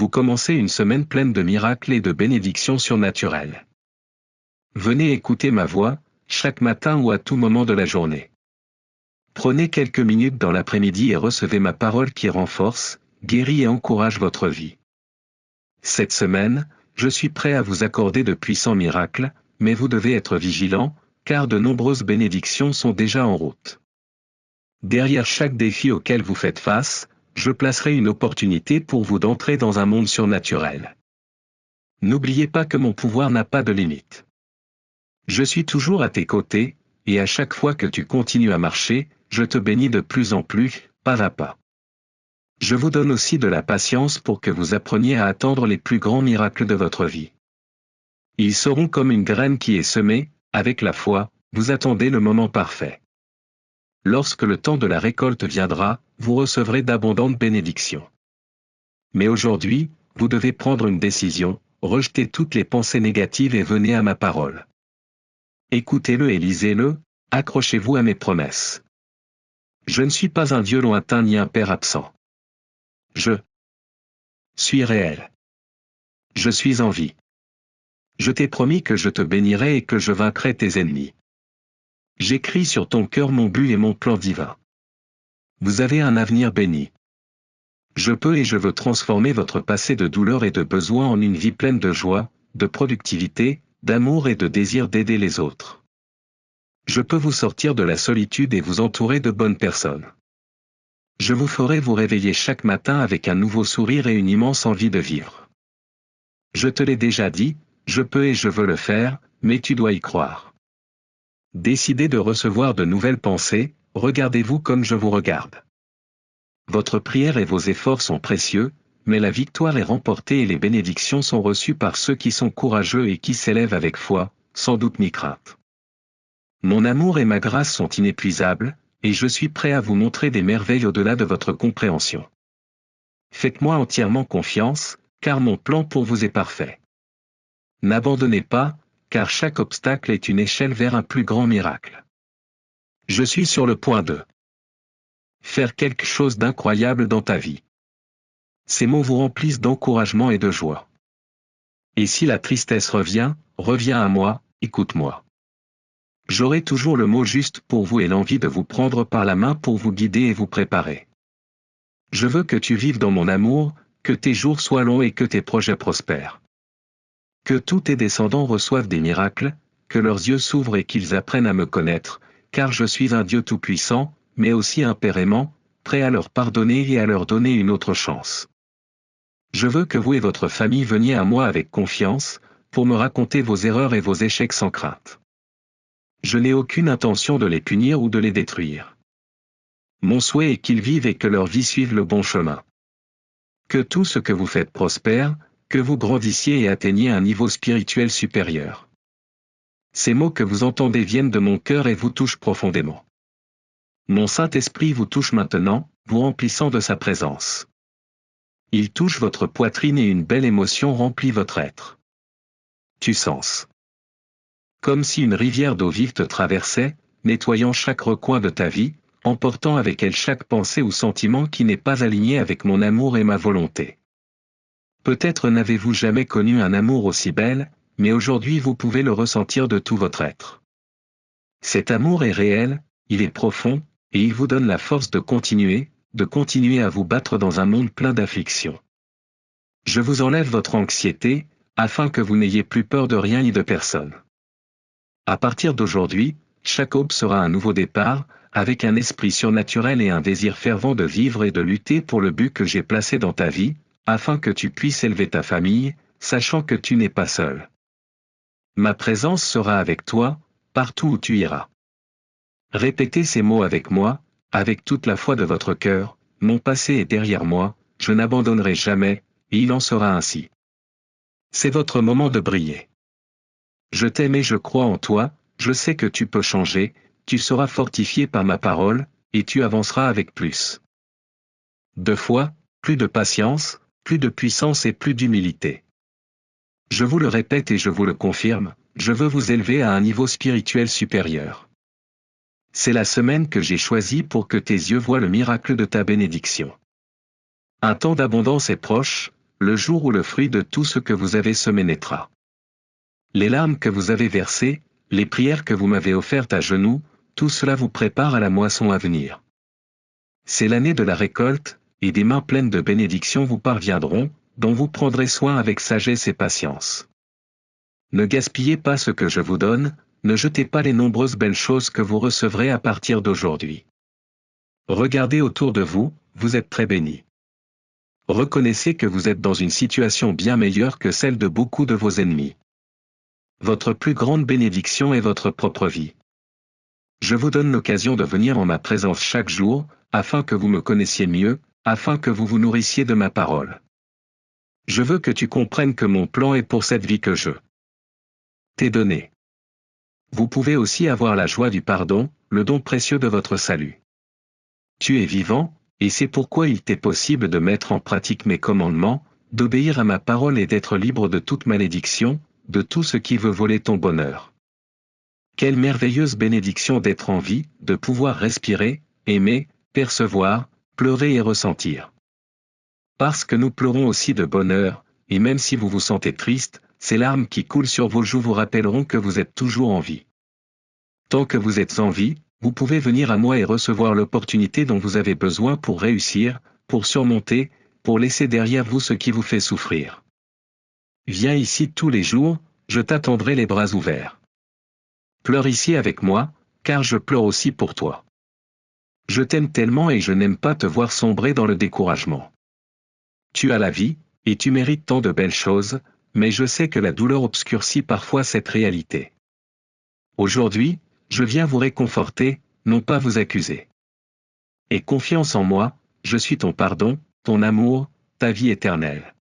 vous commencez une semaine pleine de miracles et de bénédictions surnaturelles. Venez écouter ma voix, chaque matin ou à tout moment de la journée. Prenez quelques minutes dans l'après-midi et recevez ma parole qui renforce, guérit et encourage votre vie. Cette semaine, je suis prêt à vous accorder de puissants miracles, mais vous devez être vigilant, car de nombreuses bénédictions sont déjà en route. Derrière chaque défi auquel vous faites face, je placerai une opportunité pour vous d'entrer dans un monde surnaturel. N'oubliez pas que mon pouvoir n'a pas de limite. Je suis toujours à tes côtés, et à chaque fois que tu continues à marcher, je te bénis de plus en plus, pas à pas. Je vous donne aussi de la patience pour que vous appreniez à attendre les plus grands miracles de votre vie. Ils seront comme une graine qui est semée, avec la foi, vous attendez le moment parfait. Lorsque le temps de la récolte viendra, vous recevrez d'abondantes bénédictions. Mais aujourd'hui, vous devez prendre une décision, rejetez toutes les pensées négatives et venez à ma parole. Écoutez-le et lisez-le, accrochez-vous à mes promesses. Je ne suis pas un Dieu lointain ni un Père absent. Je suis réel. Je suis en vie. Je t'ai promis que je te bénirai et que je vaincrai tes ennemis. J'écris sur ton cœur mon but et mon plan divin. Vous avez un avenir béni. Je peux et je veux transformer votre passé de douleur et de besoin en une vie pleine de joie, de productivité, d'amour et de désir d'aider les autres. Je peux vous sortir de la solitude et vous entourer de bonnes personnes. Je vous ferai vous réveiller chaque matin avec un nouveau sourire et une immense envie de vivre. Je te l'ai déjà dit, je peux et je veux le faire, mais tu dois y croire. Décidez de recevoir de nouvelles pensées, regardez-vous comme je vous regarde. Votre prière et vos efforts sont précieux, mais la victoire est remportée et les bénédictions sont reçues par ceux qui sont courageux et qui s'élèvent avec foi, sans doute ni crainte. Mon amour et ma grâce sont inépuisables, et je suis prêt à vous montrer des merveilles au-delà de votre compréhension. Faites-moi entièrement confiance, car mon plan pour vous est parfait. N'abandonnez pas, car chaque obstacle est une échelle vers un plus grand miracle. Je suis sur le point de faire quelque chose d'incroyable dans ta vie. Ces mots vous remplissent d'encouragement et de joie. Et si la tristesse revient, reviens à moi, écoute-moi. J'aurai toujours le mot juste pour vous et l'envie de vous prendre par la main pour vous guider et vous préparer. Je veux que tu vives dans mon amour, que tes jours soient longs et que tes projets prospèrent. Que tous tes descendants reçoivent des miracles, que leurs yeux s'ouvrent et qu'ils apprennent à me connaître, car je suis un Dieu tout-puissant, mais aussi un Père aimant, prêt à leur pardonner et à leur donner une autre chance. Je veux que vous et votre famille veniez à moi avec confiance, pour me raconter vos erreurs et vos échecs sans crainte. Je n'ai aucune intention de les punir ou de les détruire. Mon souhait est qu'ils vivent et que leur vie suive le bon chemin. Que tout ce que vous faites prospère, que vous grandissiez et atteigniez un niveau spirituel supérieur. Ces mots que vous entendez viennent de mon cœur et vous touchent profondément. Mon Saint-Esprit vous touche maintenant, vous remplissant de sa présence. Il touche votre poitrine et une belle émotion remplit votre être. Tu sens. Comme si une rivière d'eau vive te traversait, nettoyant chaque recoin de ta vie, emportant avec elle chaque pensée ou sentiment qui n'est pas aligné avec mon amour et ma volonté. Peut-être n'avez-vous jamais connu un amour aussi bel, mais aujourd'hui vous pouvez le ressentir de tout votre être. Cet amour est réel, il est profond, et il vous donne la force de continuer à vous battre dans un monde plein d'afflictions. Je vous enlève votre anxiété, afin que vous n'ayez plus peur de rien ni de personne. À partir d'aujourd'hui, chaque aube sera un nouveau départ, avec un esprit surnaturel et un désir fervent de vivre et de lutter pour le but que j'ai placé dans ta vie, afin que tu puisses élever ta famille, sachant que tu n'es pas seul. Ma présence sera avec toi, partout où tu iras. Répétez ces mots avec moi, avec toute la foi de votre cœur, mon passé est derrière moi, je n'abandonnerai jamais, et il en sera ainsi. C'est votre moment de briller. Je t'aime et je crois en toi, je sais que tu peux changer, tu seras fortifié par ma parole, et tu avanceras avec plus de foi, plus de patience, plus de puissance et plus d'humilité. Je vous le répète et je vous le confirme, je veux vous élever à un niveau spirituel supérieur. C'est la semaine que j'ai choisie pour que tes yeux voient le miracle de ta bénédiction. Un temps d'abondance est proche, le jour où le fruit de tout ce que vous avez semé naîtra. Les larmes que vous avez versées, les prières que vous m'avez offertes à genoux, tout cela vous prépare à la moisson à venir. C'est l'année de la récolte, et des mains pleines de bénédictions vous parviendront, dont vous prendrez soin avec sagesse et patience. Ne gaspillez pas ce que je vous donne, ne jetez pas les nombreuses belles choses que vous recevrez à partir d'aujourd'hui. Regardez autour de vous, vous êtes très bénis. Reconnaissez que vous êtes dans une situation bien meilleure que celle de beaucoup de vos ennemis. Votre plus grande bénédiction est votre propre vie. Je vous donne l'occasion de venir en ma présence chaque jour, afin que vous me connaissiez mieux, afin que vous vous nourrissiez de ma parole. Je veux que tu comprennes que mon plan est pour cette vie que je t'ai donnée. Vous pouvez aussi avoir la joie du pardon, le don précieux de votre salut. Tu es vivant, et c'est pourquoi il t'est possible de mettre en pratique mes commandements, d'obéir à ma parole et d'être libre de toute malédiction, de tout ce qui veut voler ton bonheur. Quelle merveilleuse bénédiction d'être en vie, de pouvoir respirer, aimer, percevoir, pleurer et ressentir. Parce que nous pleurons aussi de bonheur, et même si vous vous sentez triste, ces larmes qui coulent sur vos joues vous rappelleront que vous êtes toujours en vie. Tant que vous êtes en vie, vous pouvez venir à moi et recevoir l'opportunité dont vous avez besoin pour réussir, pour surmonter, pour laisser derrière vous ce qui vous fait souffrir. Viens ici tous les jours, je t'attendrai les bras ouverts. Pleure ici avec moi, car je pleure aussi pour toi. Je t'aime tellement et je n'aime pas te voir sombrer dans le découragement. Tu as la vie, et tu mérites tant de belles choses, mais je sais que la douleur obscurcit parfois cette réalité. Aujourd'hui, je viens vous réconforter, non pas vous accuser. Aie confiance en moi, je suis ton pardon, ton amour, ta vie éternelle.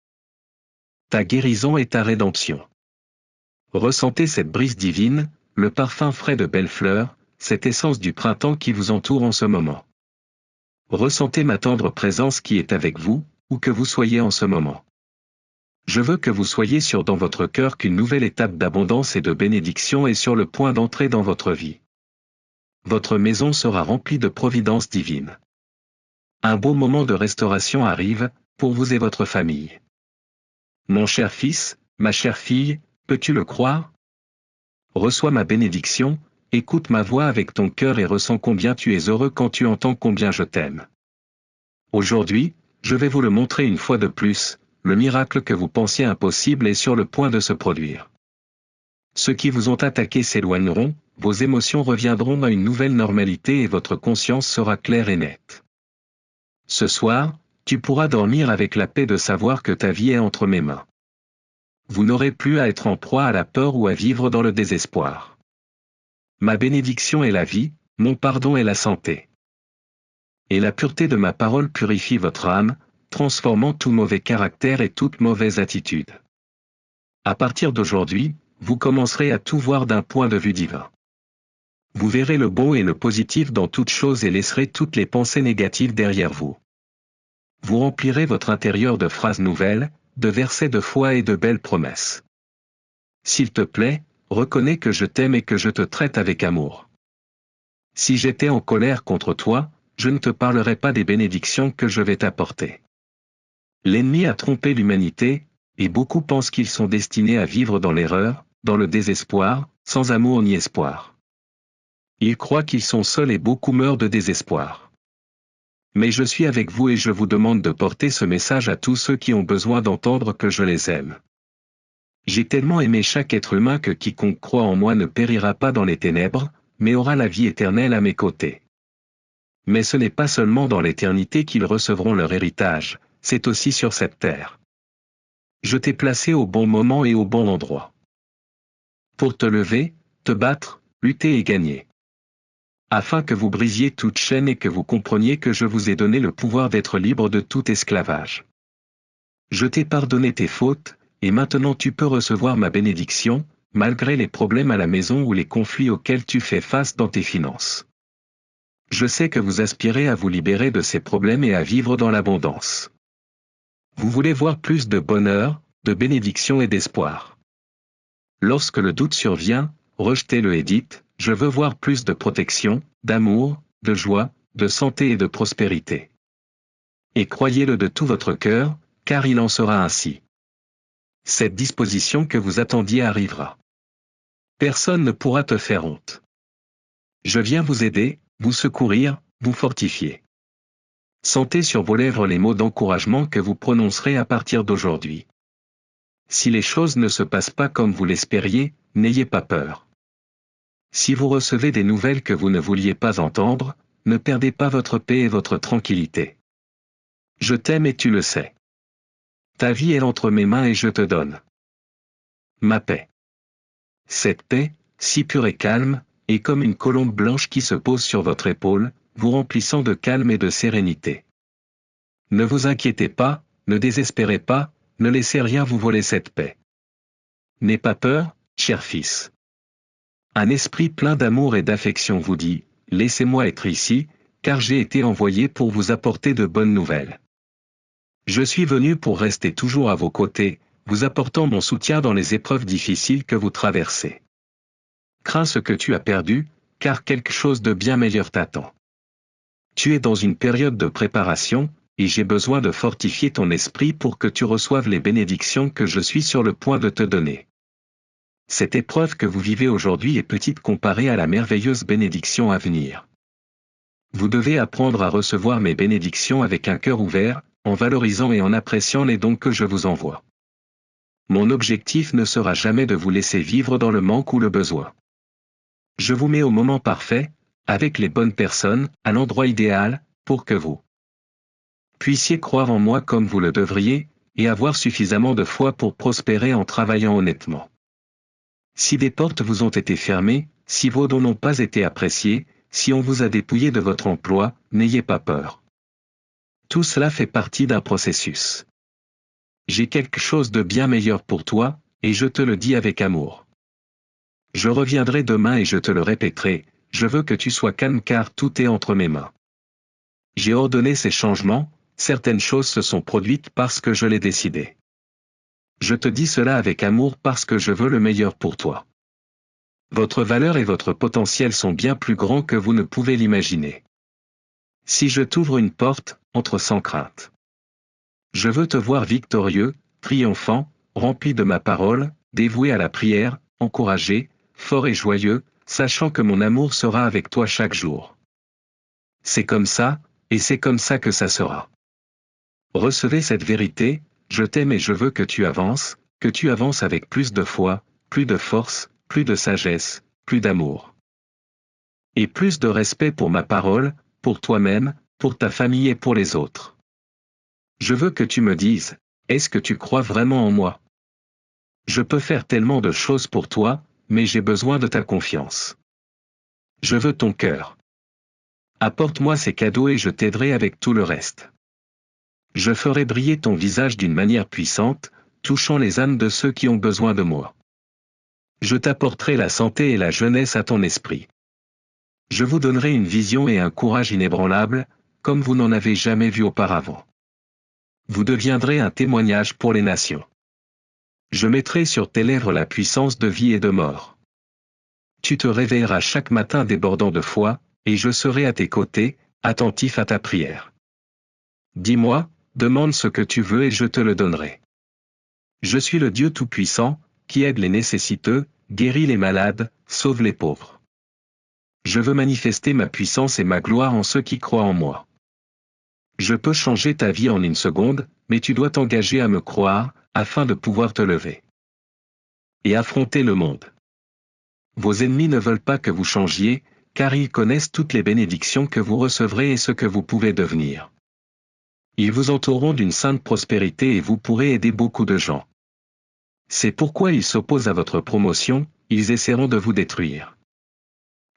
Ta guérison et ta rédemption. Ressentez cette brise divine, le parfum frais de belles fleurs, cette essence du printemps qui vous entoure en ce moment. Ressentez ma tendre présence qui est avec vous, où que vous soyez en ce moment. Je veux que vous soyez sûr dans votre cœur qu'une nouvelle étape d'abondance et de bénédiction est sur le point d'entrer dans votre vie. Votre maison sera remplie de providence divine. Un beau moment de restauration arrive, pour vous et votre famille. Mon cher fils, ma chère fille, peux-tu le croire? Reçois ma bénédiction, écoute ma voix avec ton cœur et ressens combien tu es heureux quand tu entends combien je t'aime. Aujourd'hui, je vais vous le montrer une fois de plus, le miracle que vous pensiez impossible est sur le point de se produire. Ceux qui vous ont attaqué s'éloigneront, vos émotions reviendront à une nouvelle normalité et votre conscience sera claire et nette. Ce soir, tu pourras dormir avec la paix de savoir que ta vie est entre mes mains. Vous n'aurez plus à être en proie à la peur ou à vivre dans le désespoir. Ma bénédiction est la vie, mon pardon est la santé. Et la pureté de ma parole purifie votre âme, transformant tout mauvais caractère et toute mauvaise attitude. À partir d'aujourd'hui, vous commencerez à tout voir d'un point de vue divin. Vous verrez le bon et le positif dans toute chose et laisserez toutes les pensées négatives derrière vous. Vous remplirez votre intérieur de phrases nouvelles, de versets de foi et de belles promesses. S'il te plaît, reconnais que je t'aime et que je te traite avec amour. Si j'étais en colère contre toi, je ne te parlerai pas des bénédictions que je vais t'apporter. L'ennemi a trompé l'humanité, et beaucoup pensent qu'ils sont destinés à vivre dans l'erreur, dans le désespoir, sans amour ni espoir. Ils croient qu'ils sont seuls et beaucoup meurent de désespoir. Mais je suis avec vous et je vous demande de porter ce message à tous ceux qui ont besoin d'entendre que je les aime. J'ai tellement aimé chaque être humain que quiconque croit en moi ne périra pas dans les ténèbres, mais aura la vie éternelle à mes côtés. Mais ce n'est pas seulement dans l'éternité qu'ils recevront leur héritage, c'est aussi sur cette terre. Je t'ai placé au bon moment et au bon endroit. Pour te lever, te battre, lutter et gagner. Afin que vous brisiez toute chaîne et que vous compreniez que je vous ai donné le pouvoir d'être libre de tout esclavage. Je t'ai pardonné tes fautes, et maintenant tu peux recevoir ma bénédiction, malgré les problèmes à la maison ou les conflits auxquels tu fais face dans tes finances. Je sais que vous aspirez à vous libérer de ces problèmes et à vivre dans l'abondance. Vous voulez voir plus de bonheur, de bénédiction et d'espoir. Lorsque le doute survient, rejetez-le et dites, je veux voir plus de protection, d'amour, de joie, de santé et de prospérité. Et croyez-le de tout votre cœur, car il en sera ainsi. Cette disposition que vous attendiez arrivera. Personne ne pourra te faire honte. Je viens vous aider, vous secourir, vous fortifier. Sentez sur vos lèvres les mots d'encouragement que vous prononcerez à partir d'aujourd'hui. Si les choses ne se passent pas comme vous l'espériez, n'ayez pas peur. Si vous recevez des nouvelles que vous ne vouliez pas entendre, ne perdez pas votre paix et votre tranquillité. Je t'aime et tu le sais. Ta vie est entre mes mains et je te donne ma paix. Cette paix, si pure et calme, est comme une colombe blanche qui se pose sur votre épaule, vous remplissant de calme et de sérénité. Ne vous inquiétez pas, ne désespérez pas, ne laissez rien vous voler cette paix. N'aie pas peur, cher fils. Un esprit plein d'amour et d'affection vous dit, laissez-moi être ici, car j'ai été envoyé pour vous apporter de bonnes nouvelles. Je suis venu pour rester toujours à vos côtés, vous apportant mon soutien dans les épreuves difficiles que vous traversez. Crains ce que tu as perdu, car quelque chose de bien meilleur t'attend. Tu es dans une période de préparation, et j'ai besoin de fortifier ton esprit pour que tu reçoives les bénédictions que je suis sur le point de te donner. Cette épreuve que vous vivez aujourd'hui est petite comparée à la merveilleuse bénédiction à venir. Vous devez apprendre à recevoir mes bénédictions avec un cœur ouvert, en valorisant et en appréciant les dons que je vous envoie. Mon objectif ne sera jamais de vous laisser vivre dans le manque ou le besoin. Je vous mets au moment parfait, avec les bonnes personnes, à l'endroit idéal, pour que vous puissiez croire en moi comme vous le devriez, et avoir suffisamment de foi pour prospérer en travaillant honnêtement. Si des portes vous ont été fermées, si vos dons n'ont pas été appréciés, si on vous a dépouillé de votre emploi, n'ayez pas peur. Tout cela fait partie d'un processus. J'ai quelque chose de bien meilleur pour toi, et je te le dis avec amour. Je reviendrai demain et je te le répéterai, je veux que tu sois calme car tout est entre mes mains. J'ai ordonné ces changements, certaines choses se sont produites parce que je l'ai décidé. Je te dis cela avec amour parce que je veux le meilleur pour toi. Votre valeur et votre potentiel sont bien plus grands que vous ne pouvez l'imaginer. Si je t'ouvre une porte, entre sans crainte. Je veux te voir victorieux, triomphant, rempli de ma parole, dévoué à la prière, encouragé, fort et joyeux, sachant que mon amour sera avec toi chaque jour. C'est comme ça, et c'est comme ça que ça sera. Recevez cette vérité, je t'aime et je veux que tu avances avec plus de foi, plus de force, plus de sagesse, plus d'amour. Et plus de respect pour ma parole, pour toi-même, pour ta famille et pour les autres. Je veux que tu me dises, est-ce que tu crois vraiment en moi? Je peux faire tellement de choses pour toi, mais j'ai besoin de ta confiance. Je veux ton cœur. Apporte-moi ces cadeaux et je t'aiderai avec tout le reste. Je ferai briller ton visage d'une manière puissante, touchant les âmes de ceux qui ont besoin de moi. Je t'apporterai la santé et la jeunesse à ton esprit. Je vous donnerai une vision et un courage inébranlables, comme vous n'en avez jamais vu auparavant. Vous deviendrez un témoignage pour les nations. Je mettrai sur tes lèvres la puissance de vie et de mort. Tu te réveilleras chaque matin débordant de foi, et je serai à tes côtés, attentif à ta prière. Dis-moi, demande ce que tu veux et je te le donnerai. Je suis le Dieu Tout-Puissant, qui aide les nécessiteux, guérit les malades, sauve les pauvres. Je veux manifester ma puissance et ma gloire en ceux qui croient en moi. Je peux changer ta vie en une seconde, mais tu dois t'engager à me croire, afin de pouvoir te lever et affronter le monde. Vos ennemis ne veulent pas que vous changiez, car ils connaissent toutes les bénédictions que vous recevrez et ce que vous pouvez devenir. Ils vous entoureront d'une sainte prospérité et vous pourrez aider beaucoup de gens. C'est pourquoi ils s'opposent à votre promotion, ils essaieront de vous détruire.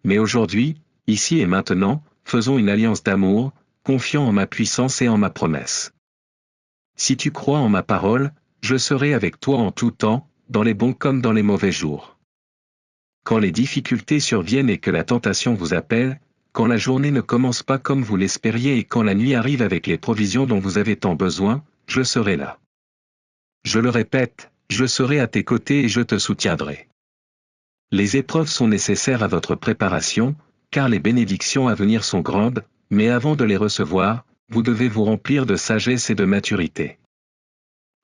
Mais aujourd'hui, ici et maintenant, faisons une alliance d'amour, confiant en ma puissance et en ma promesse. Si tu crois en ma parole, je serai avec toi en tout temps, dans les bons comme dans les mauvais jours. Quand les difficultés surviennent et que la tentation vous appelle, quand la journée ne commence pas comme vous l'espériez et quand la nuit arrive avec les provisions dont vous avez tant besoin, je serai là. Je le répète, je serai à tes côtés et je te soutiendrai. Les épreuves sont nécessaires à votre préparation, car les bénédictions à venir sont grandes, mais avant de les recevoir, vous devez vous remplir de sagesse et de maturité.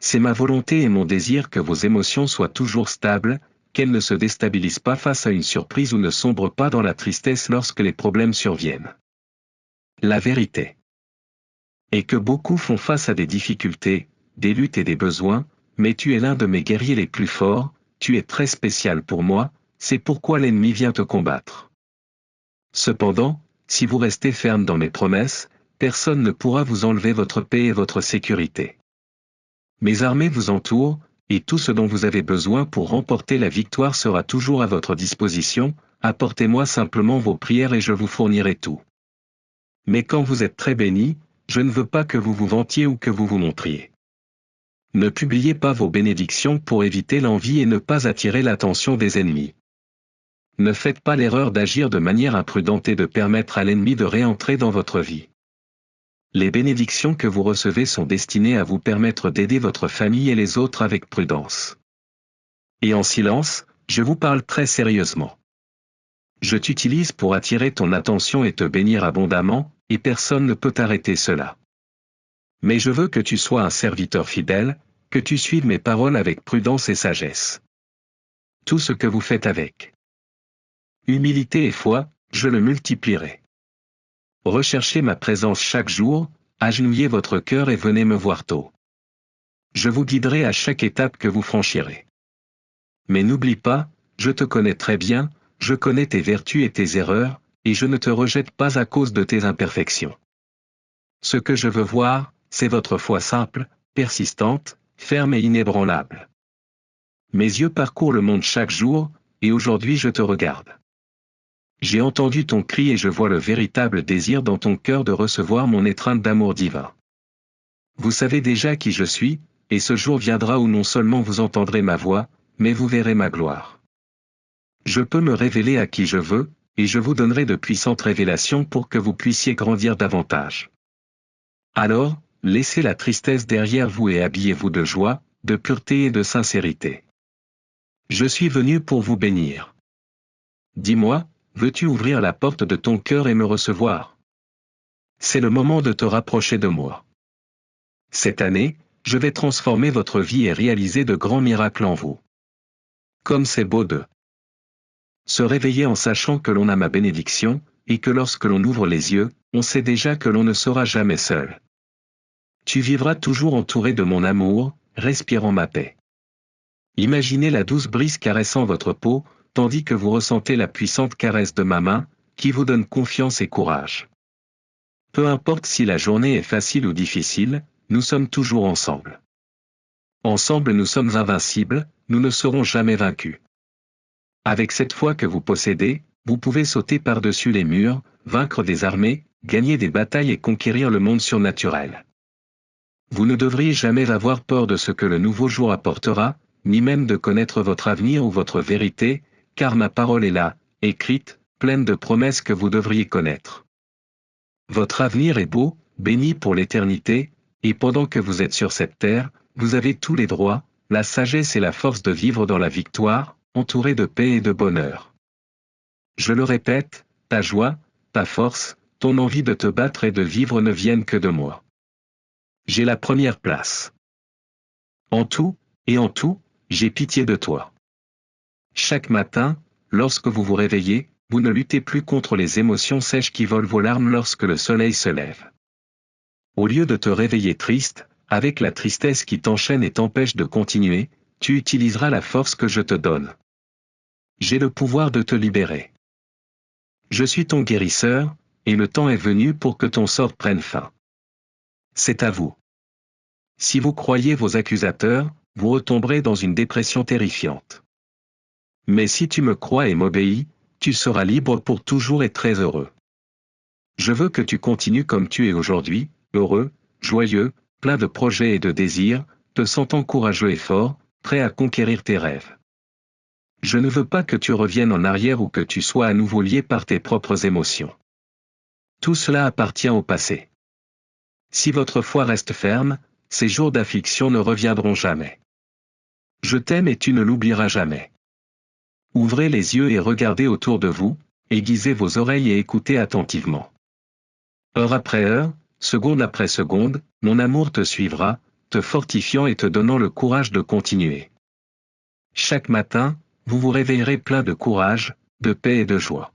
C'est ma volonté et mon désir que vos émotions soient toujours stables, qu'elles ne se déstabilisent pas face à une surprise ou ne sombrent pas dans la tristesse lorsque les problèmes surviennent. La vérité est que beaucoup font face à des difficultés, des luttes et des besoins, mais tu es l'un de mes guerriers les plus forts, tu es très spécial pour moi, c'est pourquoi l'ennemi vient te combattre. Cependant, si vous restez ferme dans mes promesses, personne ne pourra vous enlever votre paix et votre sécurité. Mes armées vous entourent, et tout ce dont vous avez besoin pour remporter la victoire sera toujours à votre disposition, apportez-moi simplement vos prières et je vous fournirai tout. Mais quand vous êtes très bénis, je ne veux pas que vous vous vantiez ou que vous vous montriez. Ne publiez pas vos bénédictions pour éviter l'envie et ne pas attirer l'attention des ennemis. Ne faites pas l'erreur d'agir de manière imprudente et de permettre à l'ennemi de réentrer dans votre vie. Les bénédictions que vous recevez sont destinées à vous permettre d'aider votre famille et les autres avec prudence. Et en silence, je vous parle très sérieusement. Je t'utilise pour attirer ton attention et te bénir abondamment, et personne ne peut arrêter cela. Mais je veux que tu sois un serviteur fidèle, que tu suives mes paroles avec prudence et sagesse. Tout ce que vous faites avec humilité et foi, je le multiplierai. Recherchez ma présence chaque jour, agenouillez votre cœur et venez me voir tôt. Je vous guiderai à chaque étape que vous franchirez. Mais n'oublie pas, je te connais très bien, je connais tes vertus et tes erreurs, et je ne te rejette pas à cause de tes imperfections. Ce que je veux voir, c'est votre foi simple, persistante, ferme et inébranlable. Mes yeux parcourent le monde chaque jour, et aujourd'hui je te regarde. J'ai entendu ton cri et je vois le véritable désir dans ton cœur de recevoir mon étreinte d'amour divin. Vous savez déjà qui je suis, et ce jour viendra où non seulement vous entendrez ma voix, mais vous verrez ma gloire. Je peux me révéler à qui je veux, et je vous donnerai de puissantes révélations pour que vous puissiez grandir davantage. Alors, laissez la tristesse derrière vous et habillez-vous de joie, de pureté et de sincérité. Je suis venu pour vous bénir. Dis-moi, veux-tu ouvrir la porte de ton cœur et me recevoir? C'est le moment de te rapprocher de moi. Cette année, je vais transformer votre vie et réaliser de grands miracles en vous. Comme c'est beau de se réveiller en sachant que l'on a ma bénédiction, et que lorsque l'on ouvre les yeux, on sait déjà que l'on ne sera jamais seul. Tu vivras toujours entouré de mon amour, respirant ma paix. Imaginez la douce brise caressant votre peau, tandis que vous ressentez la puissante caresse de ma main, qui vous donne confiance et courage. Peu importe si la journée est facile ou difficile, nous sommes toujours ensemble. Ensemble nous sommes invincibles, nous ne serons jamais vaincus. Avec cette foi que vous possédez, vous pouvez sauter par-dessus les murs, vaincre des armées, gagner des batailles et conquérir le monde surnaturel. Vous ne devriez jamais avoir peur de ce que le nouveau jour apportera, ni même de connaître votre avenir ou votre vérité, car ma parole est là, écrite, pleine de promesses que vous devriez connaître. Votre avenir est beau, béni pour l'éternité, et pendant que vous êtes sur cette terre, vous avez tous les droits, la sagesse et la force de vivre dans la victoire, entouré de paix et de bonheur. Je le répète, ta joie, ta force, ton envie de te battre et de vivre ne viennent que de moi. J'ai la première place. En tout, j'ai pitié de toi. Chaque matin, lorsque vous vous réveillez, vous ne luttez plus contre les émotions sèches qui volent vos larmes lorsque le soleil se lève. Au lieu de te réveiller triste, avec la tristesse qui t'enchaîne et t'empêche de continuer, tu utiliseras la force que je te donne. J'ai le pouvoir de te libérer. Je suis ton guérisseur, et le temps est venu pour que ton sort prenne fin. C'est à vous. Si vous croyez vos accusateurs, vous retomberez dans une dépression terrifiante. Mais si tu me crois et m'obéis, tu seras libre pour toujours et très heureux. Je veux que tu continues comme tu es aujourd'hui, heureux, joyeux, plein de projets et de désirs, te sentant courageux et fort, prêt à conquérir tes rêves. Je ne veux pas que tu reviennes en arrière ou que tu sois à nouveau lié par tes propres émotions. Tout cela appartient au passé. Si votre foi reste ferme, ces jours d'affliction ne reviendront jamais. Je t'aime et tu ne l'oublieras jamais. Ouvrez les yeux et regardez autour de vous, aiguisez vos oreilles et écoutez attentivement. Heure après heure, seconde après seconde, mon amour te suivra, te fortifiant et te donnant le courage de continuer. Chaque matin, vous vous réveillerez plein de courage, de paix et de joie.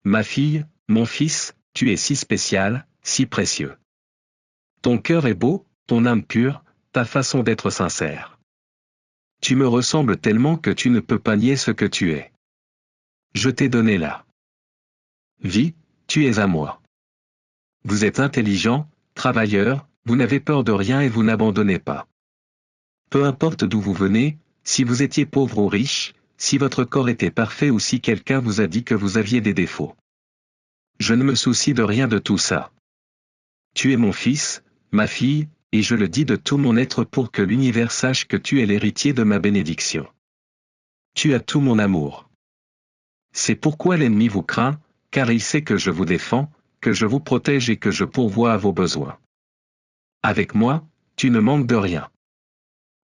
Ma fille, mon fils, tu es si spécial, si précieux. Ton cœur est beau, ton âme pure, ta façon d'être sincère. Tu me ressembles tellement que tu ne peux pas nier ce que tu es. Je t'ai donné la vie, tu es à moi. Vous êtes intelligent, travailleur, vous n'avez peur de rien et vous n'abandonnez pas. Peu importe d'où vous venez, si vous étiez pauvre ou riche, si votre corps était parfait ou si quelqu'un vous a dit que vous aviez des défauts. Je ne me soucie de rien de tout ça. Tu es mon fils, ma fille, et je le dis de tout mon être pour que l'univers sache que tu es l'héritier de ma bénédiction. Tu as tout mon amour. C'est pourquoi l'ennemi vous craint, car il sait que je vous défends, que je vous protège et que je pourvois à vos besoins. Avec moi, tu ne manques de rien.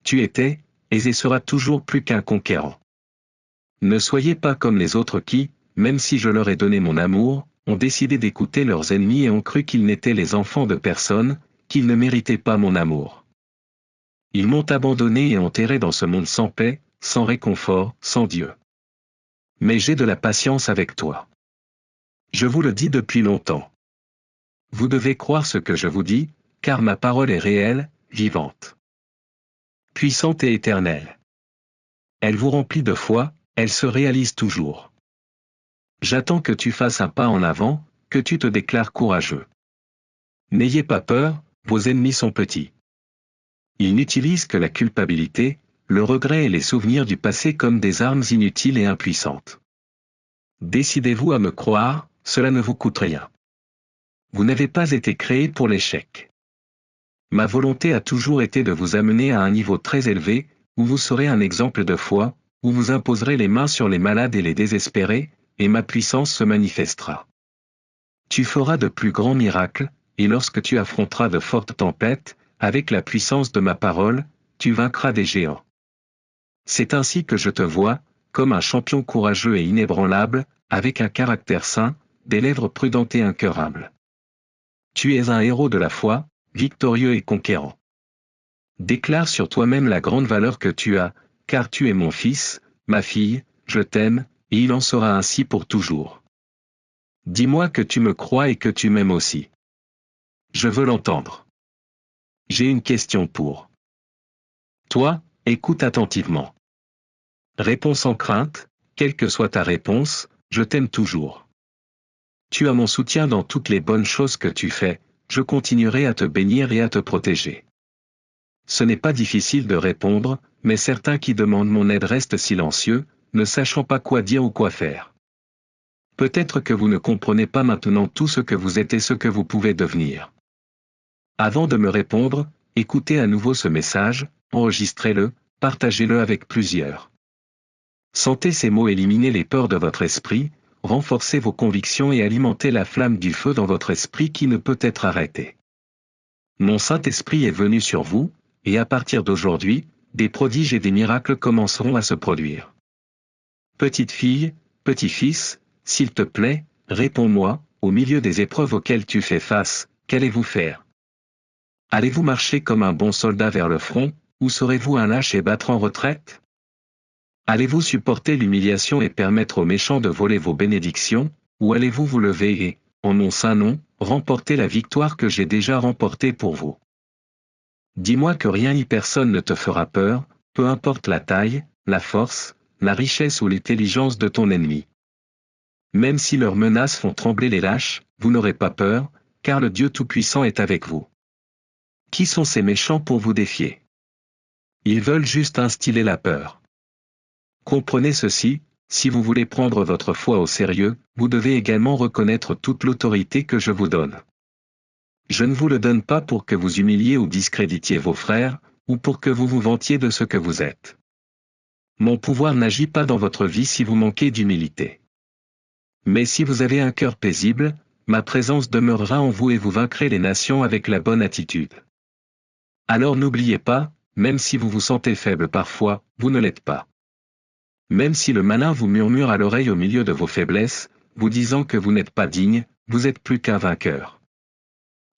Tu étais, et seras toujours plus qu'un conquérant. Ne soyez pas comme les autres qui, même si je leur ai donné mon amour, ont décidé d'écouter leurs ennemis et ont cru qu'ils n'étaient les enfants de personne, qu'ils ne méritaient pas mon amour. Ils m'ont abandonné et enterré dans ce monde sans paix, sans réconfort, sans Dieu. Mais j'ai de la patience avec toi. Je vous le dis depuis longtemps. Vous devez croire ce que je vous dis, car ma parole est réelle, vivante, puissante et éternelle. Elle vous remplit de foi, elle se réalise toujours. J'attends que tu fasses un pas en avant, que tu te déclares courageux. N'ayez pas peur, vos ennemis sont petits. Ils n'utilisent que la culpabilité, le regret et les souvenirs du passé comme des armes inutiles et impuissantes. Décidez-vous à me croire, cela ne vous coûte rien. Vous n'avez pas été créé pour l'échec. Ma volonté a toujours été de vous amener à un niveau très élevé, où vous serez un exemple de foi, où vous imposerez les mains sur les malades et les désespérés, et ma puissance se manifestera. Tu feras de plus grands miracles, et lorsque tu affronteras de fortes tempêtes, avec la puissance de ma parole, tu vaincras des géants. C'est ainsi que je te vois, comme un champion courageux et inébranlable, avec un caractère sain, des lèvres prudentes et incurables. Tu es un héros de la foi, victorieux et conquérant. Déclare sur toi-même la grande valeur que tu as, car tu es mon fils, ma fille, je t'aime, et il en sera ainsi pour toujours. Dis-moi que tu me crois et que tu m'aimes aussi. Je veux l'entendre. J'ai une question pour toi, écoute attentivement. Réponds sans crainte, quelle que soit ta réponse, je t'aime toujours. Tu as mon soutien dans toutes les bonnes choses que tu fais, je continuerai à te bénir et à te protéger. Ce n'est pas difficile de répondre, mais certains qui demandent mon aide restent silencieux, ne sachant pas quoi dire ou quoi faire. Peut-être que vous ne comprenez pas maintenant tout ce que vous êtes et ce que vous pouvez devenir. Avant de me répondre, écoutez à nouveau ce message, enregistrez-le, partagez-le avec plusieurs. Sentez ces mots éliminer les peurs de votre esprit, renforcer vos convictions et alimenter la flamme du feu dans votre esprit qui ne peut être arrêtée. Mon Saint-Esprit est venu sur vous, et à partir d'aujourd'hui, des prodiges et des miracles commenceront à se produire. Petite fille, petit-fils, s'il te plaît, réponds-moi, au milieu des épreuves auxquelles tu fais face, qu'allez-vous faire? Allez-vous marcher comme un bon soldat vers le front, ou serez-vous un lâche et battre en retraite? Allez-vous supporter l'humiliation et permettre aux méchants de voler vos bénédictions, ou allez-vous vous lever et, en mon saint nom, remporter la victoire que j'ai déjà remportée pour vous? Dis-moi que rien ni personne ne te fera peur, peu importe la taille, la force, la richesse ou l'intelligence de ton ennemi. Même si leurs menaces font trembler les lâches, vous n'aurez pas peur, car le Dieu Tout-Puissant est avec vous. Qui sont ces méchants pour vous défier? Ils veulent juste instiller la peur. Comprenez ceci, si vous voulez prendre votre foi au sérieux, vous devez également reconnaître toute l'autorité que je vous donne. Je ne vous le donne pas pour que vous humiliez ou discréditiez vos frères, ou pour que vous vous vantiez de ce que vous êtes. Mon pouvoir n'agit pas dans votre vie si vous manquez d'humilité. Mais si vous avez un cœur paisible, ma présence demeurera en vous et vous vaincrez les nations avec la bonne attitude. Alors n'oubliez pas, même si vous vous sentez faible parfois, vous ne l'êtes pas. Même si le malin vous murmure à l'oreille au milieu de vos faiblesses, vous disant que vous n'êtes pas digne, vous êtes plus qu'un vainqueur.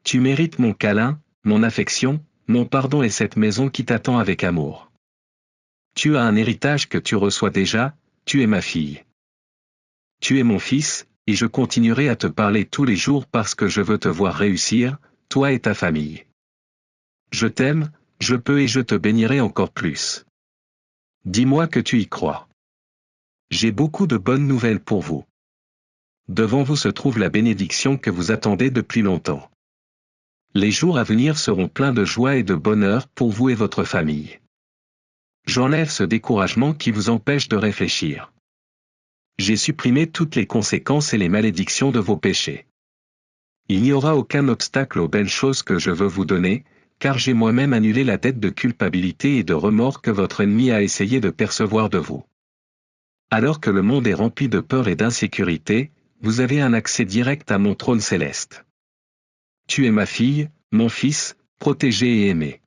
Tu mérites mon câlin, mon affection, mon pardon et cette maison qui t'attend avec amour. Tu as un héritage que tu reçois déjà, tu es ma fille. Tu es mon fils, et je continuerai à te parler tous les jours parce que je veux te voir réussir, toi et ta famille. Je t'aime, je peux et je te bénirai encore plus. Dis-moi que tu y crois. J'ai beaucoup de bonnes nouvelles pour vous. Devant vous se trouve la bénédiction que vous attendez depuis longtemps. Les jours à venir seront pleins de joie et de bonheur pour vous et votre famille. J'enlève ce découragement qui vous empêche de réfléchir. J'ai supprimé toutes les conséquences et les malédictions de vos péchés. Il n'y aura aucun obstacle aux belles choses que je veux vous donner, car j'ai moi-même annulé la dette de culpabilité et de remords que votre ennemi a essayé de percevoir de vous. Alors que le monde est rempli de peur et d'insécurité, vous avez un accès direct à mon trône céleste. Tu es ma fille, mon fils, protégé et aimé.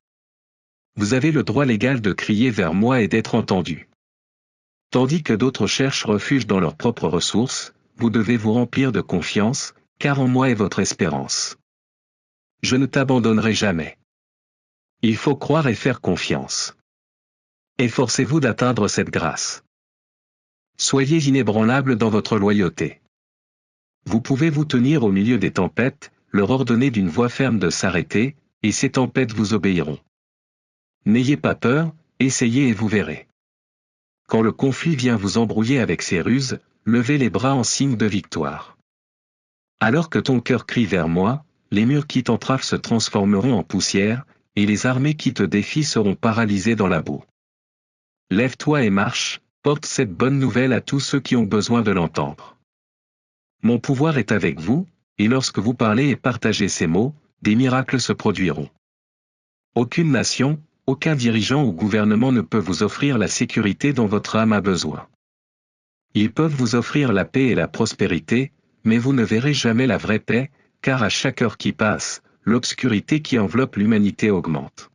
Vous avez le droit légal de crier vers moi et d'être entendu. Tandis que d'autres cherchent refuge dans leurs propres ressources, vous devez vous remplir de confiance, car en moi est votre espérance. Je ne t'abandonnerai jamais. Il faut croire et faire confiance. Efforcez-vous d'atteindre cette grâce. Soyez inébranlables dans votre loyauté. Vous pouvez vous tenir au milieu des tempêtes, leur ordonner d'une voix ferme de s'arrêter, et ces tempêtes vous obéiront. N'ayez pas peur, essayez et vous verrez. Quand le conflit vient vous embrouiller avec ses ruses, levez les bras en signe de victoire. Alors que ton cœur crie vers moi, les murs qui t'entravent se transformeront en poussière, et les armées qui te défient seront paralysées dans la boue. Lève-toi et marche, porte cette bonne nouvelle à tous ceux qui ont besoin de l'entendre. Mon pouvoir est avec vous, et lorsque vous parlez et partagez ces mots, des miracles se produiront. Aucune nation, aucun dirigeant ou gouvernement ne peut vous offrir la sécurité dont votre âme a besoin. Ils peuvent vous offrir la paix et la prospérité, mais vous ne verrez jamais la vraie paix, car à chaque heure qui passe, l'obscurité qui enveloppe l'humanité augmente.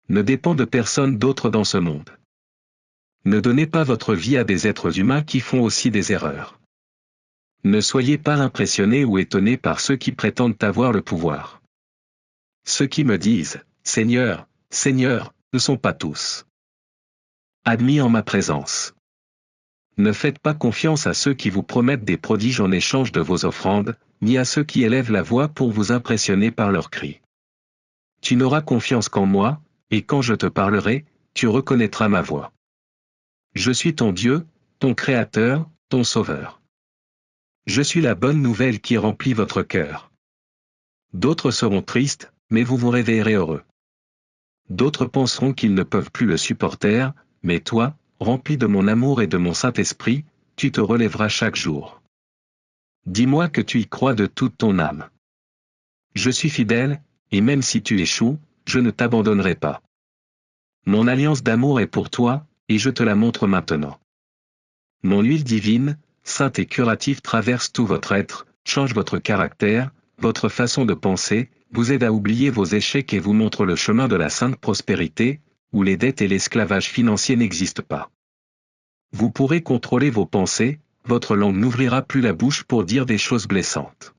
Ne dépend de personne d'autre dans ce monde. Ne donnez pas votre vie à des êtres humains qui font aussi des erreurs. Ne soyez pas impressionnés ou étonnés par ceux qui prétendent avoir le pouvoir. Ceux qui me disent « Seigneur, Seigneur », ne sont pas tous admis en ma présence. Ne faites pas confiance à ceux qui vous promettent des prodiges en échange de vos offrandes, ni à ceux qui élèvent la voix pour vous impressionner par leurs cris. Tu n'auras confiance qu'en moi, et quand je te parlerai, tu reconnaîtras ma voix. Je suis ton Dieu, ton Créateur, ton Sauveur. Je suis la bonne nouvelle qui remplit votre cœur. D'autres seront tristes, mais vous vous réveillerez heureux. D'autres penseront qu'ils ne peuvent plus le supporter, mais toi, rempli de mon amour et de mon Saint-Esprit, tu te relèveras chaque jour. Dis-moi que tu y crois de toute ton âme. Je suis fidèle, et même si tu échoues, je ne t'abandonnerai pas. Mon alliance d'amour est pour toi, et je te la montre maintenant. Mon huile divine, sainte et curative traverse tout votre être, change votre caractère, votre façon de penser, vous aide à oublier vos échecs et vous montre le chemin de la sainte prospérité, où les dettes et l'esclavage financier n'existent pas. Vous pourrez contrôler vos pensées, votre langue n'ouvrira plus la bouche pour dire des choses blessantes.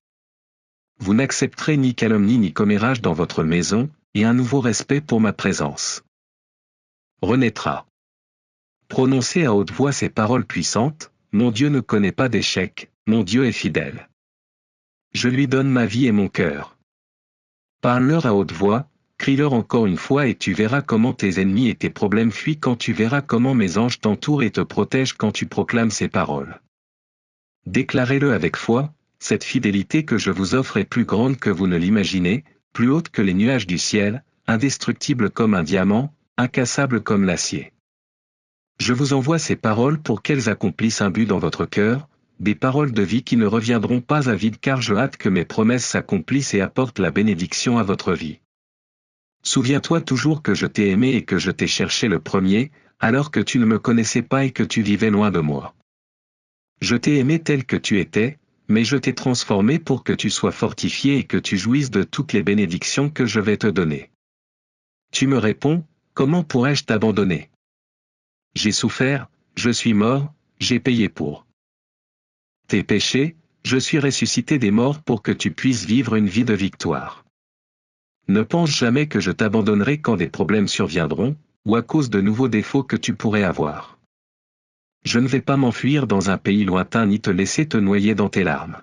Vous n'accepterez ni calomnie ni commérage dans votre maison, et un nouveau respect pour ma présence renaîtra. Prononcez à haute voix ces paroles puissantes, mon Dieu ne connaît pas d'échec, mon Dieu est fidèle. Je lui donne ma vie et mon cœur. Parle-leur à haute voix, crie-leur encore une fois et tu verras comment tes ennemis et tes problèmes fuient quand tu verras comment mes anges t'entourent et te protègent quand tu proclames ces paroles. Déclarez-le avec foi, cette fidélité que je vous offre est plus grande que vous ne l'imaginez, plus haute que les nuages du ciel, indestructible comme un diamant, incassable comme l'acier. Je vous envoie ces paroles pour qu'elles accomplissent un but dans votre cœur, des paroles de vie qui ne reviendront pas à vide car je hâte que mes promesses s'accomplissent et apportent la bénédiction à votre vie. Souviens-toi toujours que je t'ai aimé et que je t'ai cherché le premier, alors que tu ne me connaissais pas et que tu vivais loin de moi. Je t'ai aimé tel que tu étais, mais je t'ai transformé pour que tu sois fortifié et que tu jouisses de toutes les bénédictions que je vais te donner. Tu me réponds, comment pourrais-je t'abandonner? J'ai souffert, je suis mort, j'ai payé pour tes péchés, je suis ressuscité des morts pour que tu puisses vivre une vie de victoire. Ne pense jamais que je t'abandonnerai quand des problèmes surviendront, ou à cause de nouveaux défauts que tu pourrais avoir. Je ne vais pas m'enfuir dans un pays lointain ni te laisser te noyer dans tes larmes.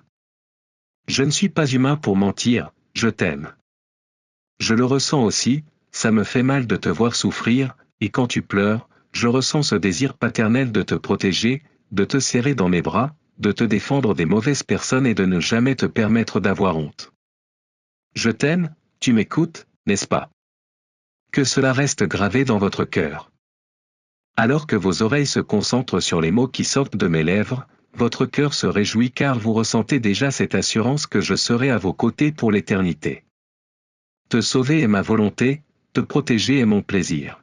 Je ne suis pas humain pour mentir, je t'aime. Je le ressens aussi, ça me fait mal de te voir souffrir, et quand tu pleures, je ressens ce désir paternel de te protéger, de te serrer dans mes bras, de te défendre des mauvaises personnes et de ne jamais te permettre d'avoir honte. Je t'aime, tu m'écoutes, n'est-ce pas? Que cela reste gravé dans votre cœur. Alors que vos oreilles se concentrent sur les mots qui sortent de mes lèvres, votre cœur se réjouit car vous ressentez déjà cette assurance que je serai à vos côtés pour l'éternité. Te sauver est ma volonté, te protéger est mon plaisir.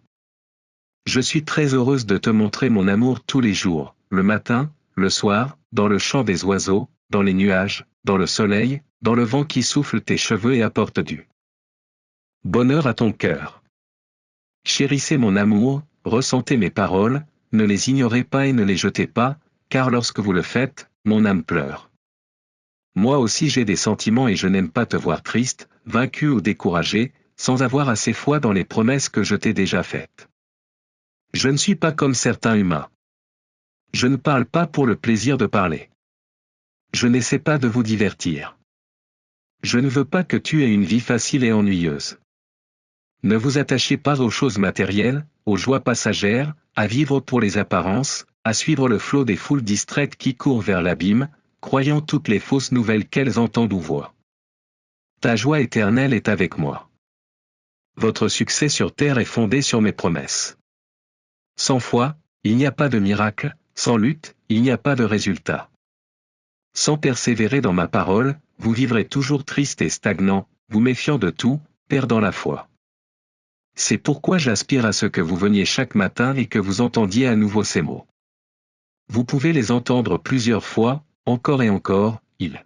Je suis très heureuse de te montrer mon amour tous les jours, le matin, le soir, dans le chant des oiseaux, dans les nuages, dans le soleil, dans le vent qui souffle tes cheveux et apporte du bonheur à ton cœur. Chérissez mon amour, ressentez mes paroles, ne les ignorez pas et ne les jetez pas, car lorsque vous le faites, mon âme pleure. Moi aussi j'ai des sentiments et je n'aime pas te voir triste, vaincu ou découragé, sans avoir assez foi dans les promesses que je t'ai déjà faites. Je ne suis pas comme certains humains. Je ne parle pas pour le plaisir de parler. Je n'essaie pas de vous divertir. Je ne veux pas que tu aies une vie facile et ennuyeuse. Ne vous attachez pas aux choses matérielles, aux joies passagères, à vivre pour les apparences, à suivre le flot des foules distraites qui courent vers l'abîme, croyant toutes les fausses nouvelles qu'elles entendent ou voient. Ta joie éternelle est avec moi. Votre succès sur terre est fondé sur mes promesses. Sans foi, il n'y a pas de miracle, sans lutte, il n'y a pas de résultat. Sans persévérer dans ma parole, vous vivrez toujours triste et stagnant, vous méfiant de tout, perdant la foi. C'est pourquoi j'aspire à ce que vous veniez chaque matin et que vous entendiez à nouveau ces mots. Vous pouvez les entendre plusieurs fois, encore et encore, ils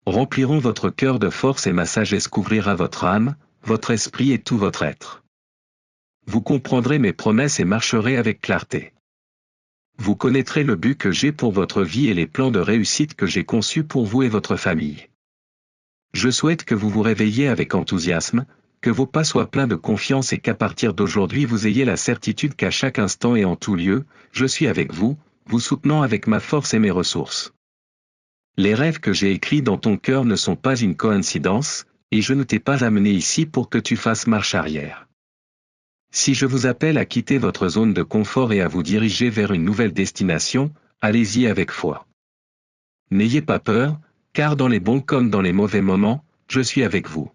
rempliront votre cœur de force et ma sagesse couvrira votre âme, votre esprit et tout votre être. Vous comprendrez mes promesses et marcherez avec clarté. Vous connaîtrez le but que j'ai pour votre vie et les plans de réussite que j'ai conçus pour vous et votre famille. Je souhaite que vous vous réveilliez avec enthousiasme, que vos pas soient pleins de confiance et qu'à partir d'aujourd'hui vous ayez la certitude qu'à chaque instant et en tout lieu, je suis avec vous, vous soutenant avec ma force et mes ressources. Les rêves que j'ai écrits dans ton cœur ne sont pas une coïncidence, et je ne t'ai pas amené ici pour que tu fasses marche arrière. Si je vous appelle à quitter votre zone de confort et à vous diriger vers une nouvelle destination, allez-y avec foi. N'ayez pas peur, car dans les bons comme dans les mauvais moments, je suis avec vous.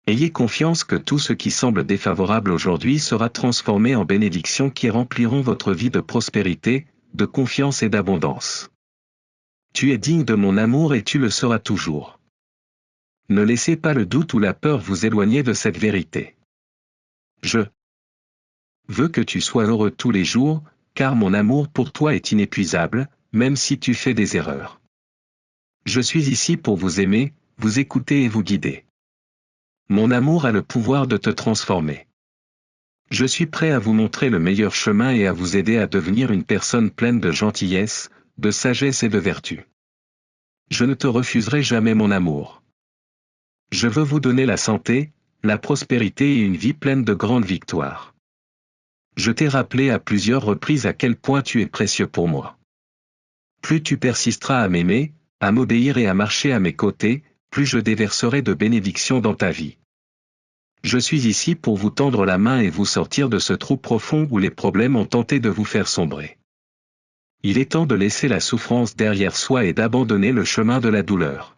Ayez confiance que tout ce qui semble défavorable aujourd'hui sera transformé en bénédictions qui rempliront votre vie de prospérité, de confiance et d'abondance. Tu es digne de mon amour et tu le seras toujours. Ne laissez pas le doute ou la peur vous éloigner de cette vérité. Je veux que tu sois heureux tous les jours, car mon amour pour toi est inépuisable, même si tu fais des erreurs. Je suis ici pour vous aimer, vous écouter et vous guider. Mon amour a le pouvoir de te transformer. Je suis prêt à vous montrer le meilleur chemin et à vous aider à devenir une personne pleine de gentillesse, de sagesse et de vertu. Je ne te refuserai jamais mon amour. Je veux vous donner la santé, la prospérité et une vie pleine de grandes victoires. Je t'ai rappelé à plusieurs reprises à quel point tu es précieux pour moi. Plus tu persisteras à m'aimer, à m'obéir et à marcher à mes côtés, plus je déverserai de bénédictions dans ta vie. Je suis ici pour vous tendre la main et vous sortir de ce trou profond où les problèmes ont tenté de vous faire sombrer. Il est temps de laisser la souffrance derrière soi et d'abandonner le chemin de la douleur.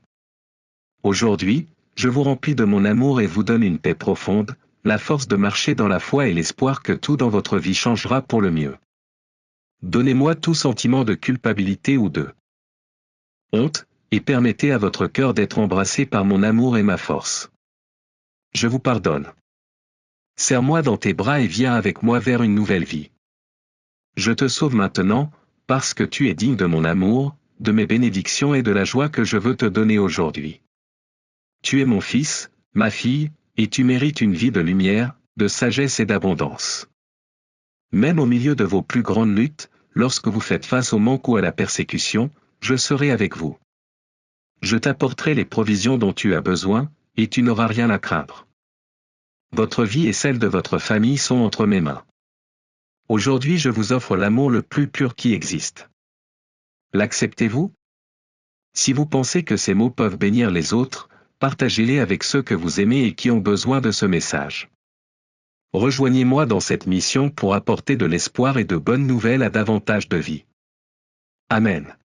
Aujourd'hui, je vous remplis de mon amour et vous donne une paix profonde, la force de marcher dans la foi et l'espoir que tout dans votre vie changera pour le mieux. Donnez-moi tout sentiment de culpabilité ou de honte, et permettez à votre cœur d'être embrassé par mon amour et ma force. Je vous pardonne. Serre-moi dans tes bras et viens avec moi vers une nouvelle vie. Je te sauve maintenant, parce que tu es digne de mon amour, de mes bénédictions et de la joie que je veux te donner aujourd'hui. Tu es mon fils, ma fille, et tu mérites une vie de lumière, de sagesse et d'abondance. Même au milieu de vos plus grandes luttes, lorsque vous faites face au manque ou à la persécution, je serai avec vous. Je t'apporterai les provisions dont tu as besoin, et tu n'auras rien à craindre. Votre vie et celle de votre famille sont entre mes mains. Aujourd'hui je vous offre l'amour le plus pur qui existe. L'acceptez-vous? Si vous pensez que ces mots peuvent bénir les autres, partagez-les avec ceux que vous aimez et qui ont besoin de ce message. Rejoignez-moi dans cette mission pour apporter de l'espoir et de bonnes nouvelles à davantage de vies. Amen.